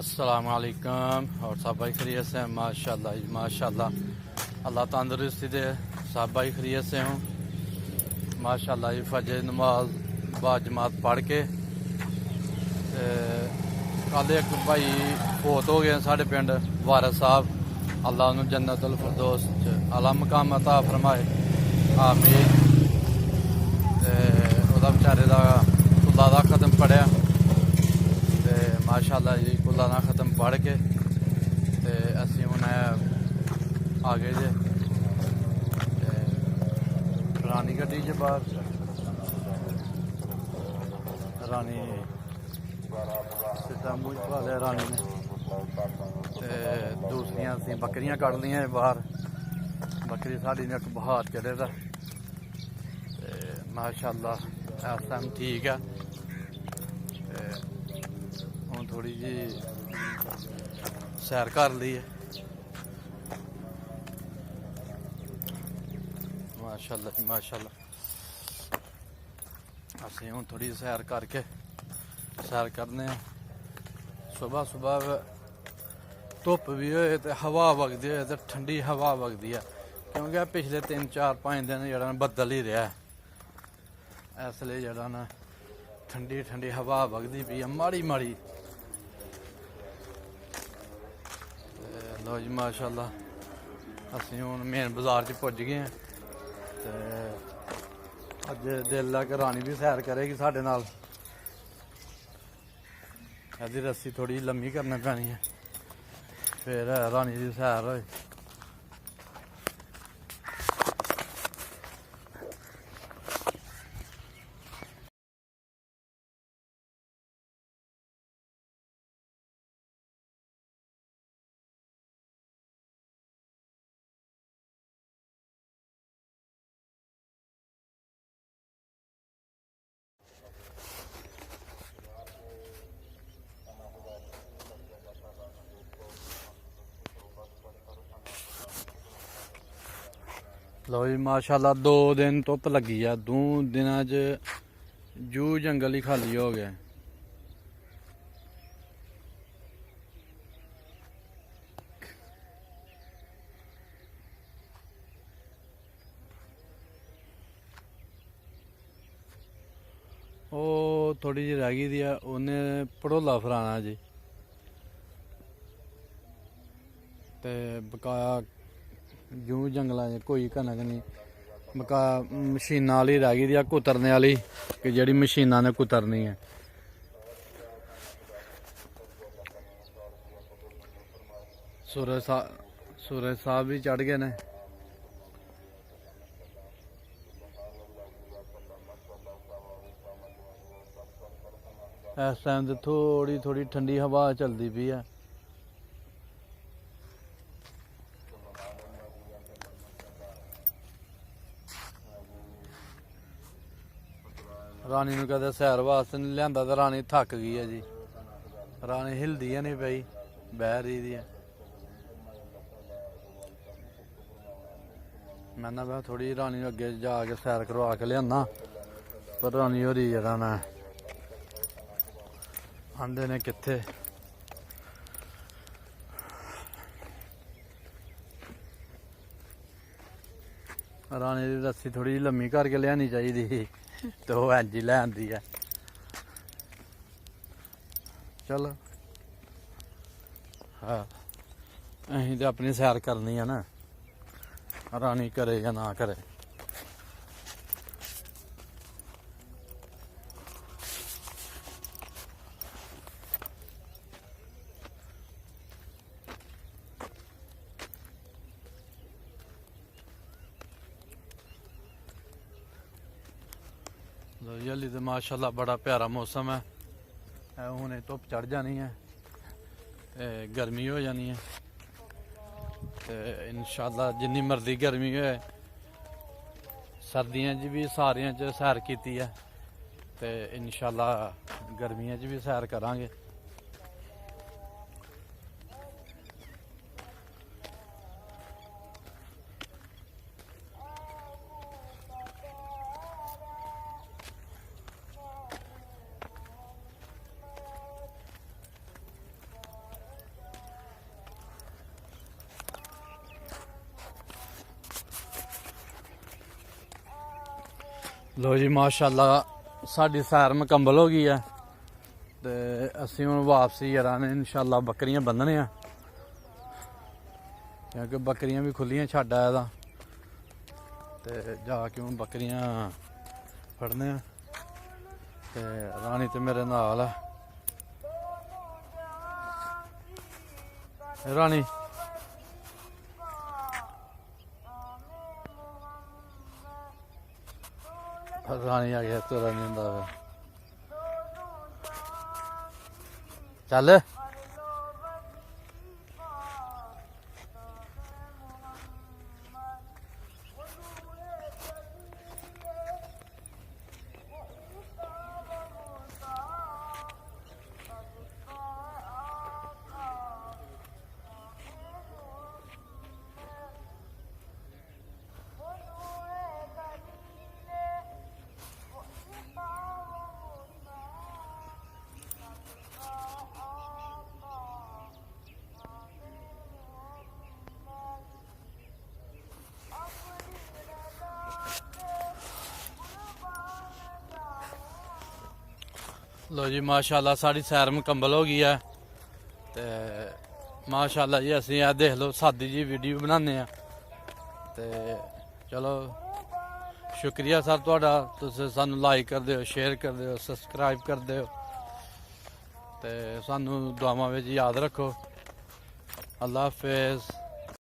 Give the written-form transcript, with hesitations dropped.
अस्सलामुअलैकुम और सब भाई खैरियत से हैं। माशाल्लाह जी माशाल्लाह, अल्लाह तंदुरुस्ती दे। सब भाई खैरियत से हूँ माशाल्लाह जी। फजर नमाज बाजमात पढ़ के कल एक भाई फोत हो गए साढ़े पिंड वारस साहब, अल्लाह उन्होंने जन्नतुल फिरदौस आला मकाम अता फरमाए, आमीन। ਉਹਦਾ ਵਿਚਾਰੇ ਦਾ ਕੁੱਲਾ ਦਾ ਖਤਮ ਪੜਿਆ ਤੇ ਮਾਸ਼ਾਅੱਲਾ ਜੀ, ਕੁੱਲਾ ਦਾ ਖਤਮ ਪੜ ਕੇ ਤੇ ਅਸੀਂ ਹੁਣ ਆ ਗਏ ਜੇ ਰਾਣੀ ਗੱਡੀ 'ਚ ਬਾਹਰ। ਰਾਣੀ ਸਿੱਧਾ ਮੂੰਹ ਪਾ ਲਿਆ ਰਾਣੀ ਨੇ ਤੇ ਦੂਸਰੀਆਂ ਅਸੀਂ ਬੱਕਰੀਆਂ ਕੱਢ ਲਈਆਂ ਬਾਹਰ। ਬੱਕਰੀ ਸਾਡੀ ਨੇ ਇੱਕ ਬਹਾਰ ਚੜੇ ਦਾ माशाअल्लाह इस टाइम ठीक है। हूँ थोड़ी जी सैर कर ली है माशाअल्लाह जी माशाअल्लाह। असी हूँ थोड़ी सैर करके सैर करने सुबह सुबह धुप भी होए तो हवा वगदी होए तो ठंडी हवा वगदी है, क्योंकि पिछले 3-4-5 दिन जरा बदल ही रहा है। इसलिए जरा ना ठंडी ठंडी हवा वगदी पी है माड़ी माड़ी। लो जी माशाअल्लाह, असी हूँ मेन बाजार च पुज गए हैं ते अज दिल है कि रानी भी सैर करेगी साढ़े नाल। यदि रस्सी थोड़ी लम्मी करनी पैनी है फिर रानी की सैर होए। लो जी माशाअल्लाह, 2 दिन धुप लगी है, 2 दिनों च जू जंगल ही खाली हो गया। वो थोड़ी जी रह गई दी है, उन्हें पड़ोला फराना जी ते बकाया जू जंगलों कोई कनक नहीं। बका मशीना वाली रह गई दी है कुतरने वाली, कि जी मशीना ने कुतरनी है। सूरज साहब भी चढ़ गए ने। इस टाइम तो थोड़ी थोड़ी ठंडी हवा चलती पी है। रानी नूं कदे सैर वास्ते नहीं लिया तो रानी थक गई है जी। रानी हिलदी है नहीं पई, बह रही दी है। मैं ना मैं थोड़ी रानी अगे जाके सैर करवा के लिया, पर रानी होरी जरा ना आंदे ने कित्थे। रानी की रस्सी थोड़ी लम्मी करके लियानी चाहिए तो वो इंज ही लै आंदी है। चलो हाँ, असीं तो अपनी सैर करनी है ना, रानी करे या ना करे। हली तो माशाअल्लाह बड़ा प्यारा मौसम है। हुणे धुप चढ़ जानी है, गर्मी हो जानी है। इंशाअल्लाह जिन्नी मर्जी गर्मी होए, सर्दियों च भी सारियां च सैर की है तो इंशाअल्लाह गर्मियों च भी सैर करांगे। ਲੋ ਜੀ ਮਾਸ਼ਾਅੱਲਾ ਸਾਡੀ ਸੈਰ ਮੁਕੰਮਲ ਹੋ ਗਈ ਹੈ ਤੇ ਅਸੀਂ ਹੁਣ ਵਾਪਸੀ ਯਾਰਾਂ ਨੇ ਇਨਸ਼ਾਅੱਲਾ ਬੱਕਰੀਆਂ ਬੰਨਣੇ ਆ ਕਿਉਂਕਿ ਬੱਕਰੀਆਂ ਵੀ ਖੁੱਲੀਆਂ ਛੱਡ ਆਇਆ ਦਾ ਤੇ ਜਾ ਕੇ ਹੁਣ ਬੱਕਰੀਆਂ ਫੜਨੇ ਆ ਤੇ ਰਾਣੀ ਤੇ ਮੇਰੇ ਨਾਲ ਆ ਰਾਣੀ ਰਾਣੀ ਆ ਗਿਆ ਤੋਰਾ ਨਹੀਂ ਹੁੰਦਾ ਵਾ ਚੱਲ लो जी माशाल्लाह साड़ी सैर मुकम्मल हो गई है ते माशाल्लाह जी असीं आ देख लो सादी जी वीडियो बनाने आ ते चलो शुक्रिया सर तुहाडा तुसीं सानू लाइक करदे हो शेयर करदे हो सब्सक्राइब करदे हो ते सानू दुआवां विच याद रखो अल्लाह हाफिज़।